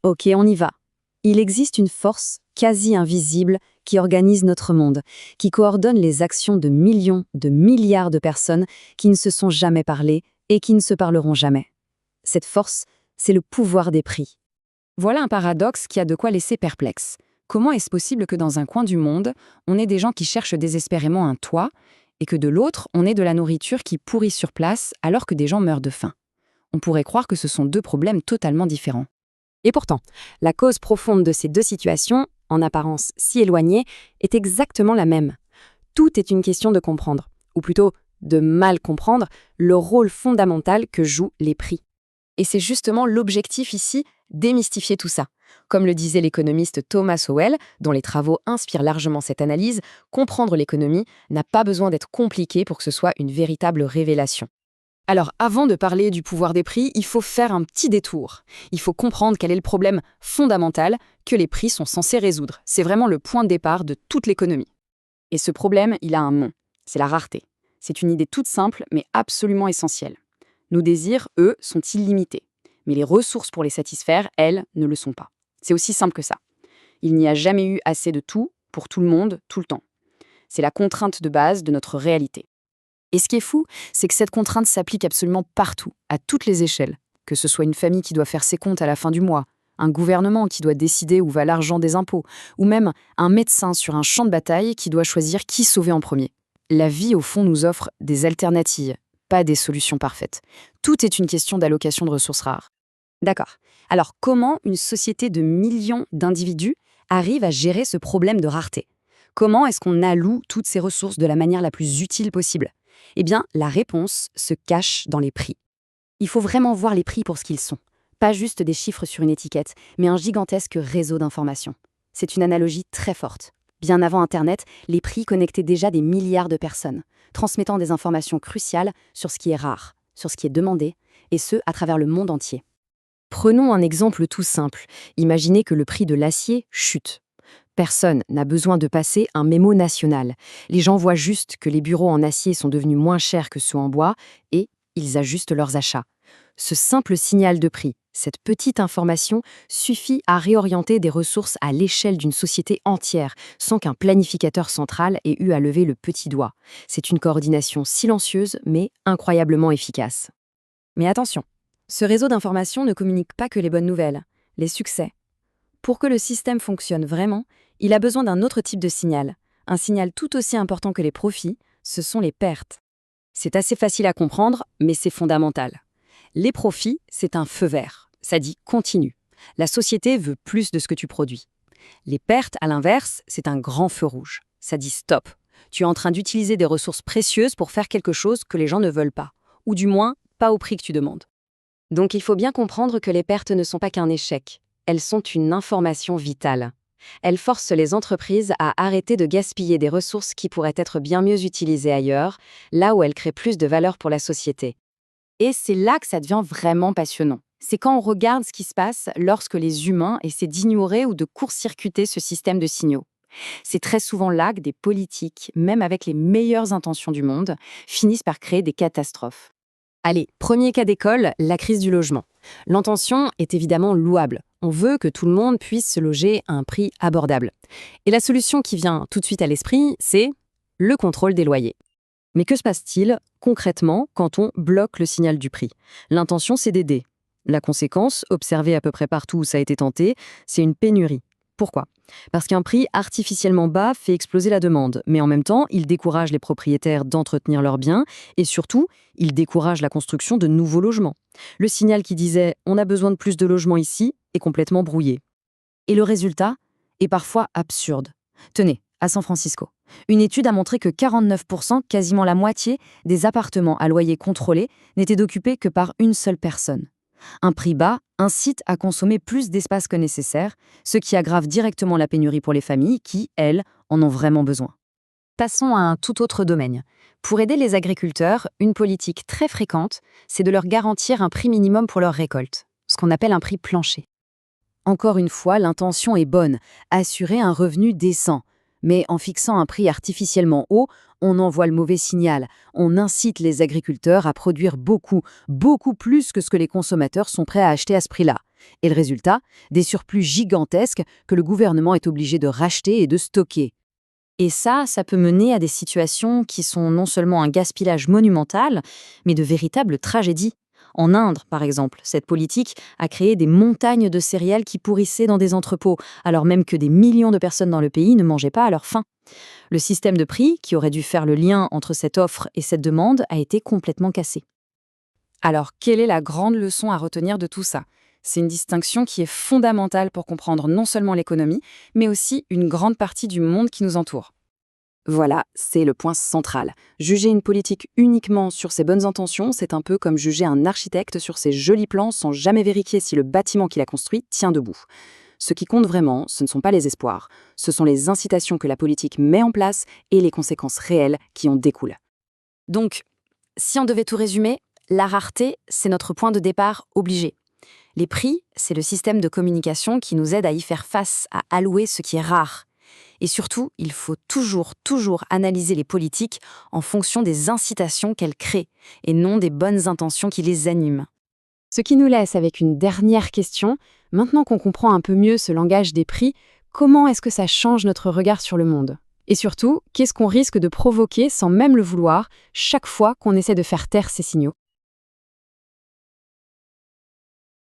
Ok, on y va. Il existe une force quasi invisible qui organise notre monde, qui coordonne les actions de millions, de milliards de personnes qui ne se sont jamais parlé et qui ne se parleront jamais. Cette force, c'est le pouvoir des prix. Voilà un paradoxe qui a de quoi laisser perplexe. Comment est-ce possible que dans un coin du monde, on ait des gens qui cherchent désespérément un toit, et que de l'autre, on ait de la nourriture qui pourrit sur place alors que des gens meurent de faim? On pourrait croire que ce sont deux problèmes totalement différents. Et pourtant, la cause profonde de ces deux situations, en apparence si éloignées, est exactement la même. Tout est une question de comprendre, ou plutôt de mal comprendre, le rôle fondamental que jouent les prix. Et c'est justement l'objectif ici, démystifier tout ça. Comme le disait l'économiste Thomas Sowell, dont les travaux inspirent largement cette analyse, comprendre l'économie n'a pas besoin d'être compliqué pour que ce soit une véritable révélation. Alors, avant de parler du pouvoir des prix, il faut faire un petit détour. Il faut comprendre quel est le problème fondamental que les prix sont censés résoudre. C'est vraiment le point de départ de toute l'économie. Et ce problème, il a un nom. C'est la rareté. C'est une idée toute simple, mais absolument essentielle. Nos désirs, eux, sont illimités. Mais les ressources pour les satisfaire, elles, ne le sont pas. C'est aussi simple que ça. Il n'y a jamais eu assez de tout, pour tout le monde, tout le temps. C'est la contrainte de base de notre réalité. Et ce qui est fou, c'est que cette contrainte s'applique absolument partout, à toutes les échelles. Que ce soit une famille qui doit faire ses comptes à la fin du mois, un gouvernement qui doit décider où va l'argent des impôts, ou même un médecin sur un champ de bataille qui doit choisir qui sauver en premier. La vie, au fond, nous offre des alternatives, pas des solutions parfaites. Tout est une question d'allocation de ressources rares. D'accord. Alors, comment une société de millions d'individus arrive à gérer ce problème de rareté? Comment est-ce qu'on alloue toutes ces ressources de la manière la plus utile possible? Eh bien, la réponse se cache dans les prix. Il faut vraiment voir les prix pour ce qu'ils sont. Pas juste des chiffres sur une étiquette, mais un gigantesque réseau d'informations. C'est une analogie très forte. Bien avant Internet, les prix connectaient déjà des milliards de personnes, transmettant des informations cruciales sur ce qui est rare, sur ce qui est demandé, et ce, à travers le monde entier. Prenons un exemple tout simple. Imaginez que le prix de l'acier chute. Personne n'a besoin de passer un mémo national. Les gens voient juste que les bureaux en acier sont devenus moins chers que ceux en bois et ils ajustent leurs achats. Ce simple signal de prix, cette petite information, suffit à réorienter des ressources à l'échelle d'une société entière, sans qu'un planificateur central ait eu à lever le petit doigt. C'est une coordination silencieuse, mais incroyablement efficace. Mais attention, ce réseau d'informations ne communique pas que les bonnes nouvelles, les succès. Pour que le système fonctionne vraiment, il a besoin d'un autre type de signal. Un signal tout aussi important que les profits, ce sont les pertes. C'est assez facile à comprendre, mais c'est fondamental. Les profits, c'est un feu vert. Ça dit continue. La société veut plus de ce que tu produis. Les pertes, à l'inverse, c'est un grand feu rouge. Ça dit stop. Tu es en train d'utiliser des ressources précieuses pour faire quelque chose que les gens ne veulent pas. Ou du moins, pas au prix que tu demandes. Donc il faut bien comprendre que les pertes ne sont pas qu'un échec. Elles sont une information vitale. Elles forcent les entreprises à arrêter de gaspiller des ressources qui pourraient être bien mieux utilisées ailleurs, là où elles créent plus de valeur pour la société. Et c'est là que ça devient vraiment passionnant. C'est quand on regarde ce qui se passe lorsque les humains essaient d'ignorer ou de court-circuiter ce système de signaux. C'est très souvent là que des politiques, même avec les meilleures intentions du monde, finissent par créer des catastrophes. Allez, premier cas d'école, la crise du logement. L'intention est évidemment louable. On veut que tout le monde puisse se loger à un prix abordable. Et la solution qui vient tout de suite à l'esprit, c'est le contrôle des loyers. Mais que se passe-t-il concrètement quand on bloque le signal du prix? L'intention, c'est d'aider. La conséquence, observée à peu près partout où ça a été tenté, c'est une pénurie. Pourquoi? Parce qu'un prix artificiellement bas fait exploser la demande, mais en même temps, il décourage les propriétaires d'entretenir leurs biens et surtout, il décourage la construction de nouveaux logements. Le signal qui disait « on a besoin de plus de logements ici » est complètement brouillé. Et le résultat est parfois absurde. Tenez, à San Francisco, une étude a montré que 49%, quasiment la moitié, des appartements à loyer contrôlé n'étaient occupés que par une seule personne. Un prix bas incite à consommer plus d'espace que nécessaire, ce qui aggrave directement la pénurie pour les familles qui, elles, en ont vraiment besoin. Passons à un tout autre domaine. Pour aider les agriculteurs, une politique très fréquente, c'est de leur garantir un prix minimum pour leur récolte, ce qu'on appelle un prix plancher. Encore une fois, l'intention est bonne, assurer un revenu décent. Mais en fixant un prix artificiellement haut, on envoie le mauvais signal. On incite les agriculteurs à produire beaucoup, beaucoup plus que ce que les consommateurs sont prêts à acheter à ce prix-là. Et le résultat, des surplus gigantesques que le gouvernement est obligé de racheter et de stocker. Et ça peut mener à des situations qui sont non seulement un gaspillage monumental, mais de véritables tragédies. En Inde, par exemple, cette politique a créé des montagnes de céréales qui pourrissaient dans des entrepôts, alors même que des millions de personnes dans le pays ne mangeaient pas à leur faim. Le système de prix, qui aurait dû faire le lien entre cette offre et cette demande, a été complètement cassé. Alors, quelle est la grande leçon à retenir de tout ça? C'est une distinction qui est fondamentale pour comprendre non seulement l'économie, mais aussi une grande partie du monde qui nous entoure. Voilà, c'est le point central. Juger une politique uniquement sur ses bonnes intentions, c'est un peu comme juger un architecte sur ses jolis plans sans jamais vérifier si le bâtiment qu'il a construit tient debout. Ce qui compte vraiment, ce ne sont pas les espoirs, ce sont les incitations que la politique met en place et les conséquences réelles qui en découlent. Donc, si on devait tout résumer, la rareté, c'est notre point de départ obligé. Les prix, c'est le système de communication qui nous aide à y faire face, à allouer ce qui est rare. Et surtout, il faut toujours analyser les politiques en fonction des incitations qu'elles créent, et non des bonnes intentions qui les animent. Ce qui nous laisse avec une dernière question. Maintenant qu'on comprend un peu mieux ce langage des prix, comment est-ce que ça change notre regard sur le monde? Et surtout, qu'est-ce qu'on risque de provoquer sans même le vouloir chaque fois qu'on essaie de faire taire ces signaux?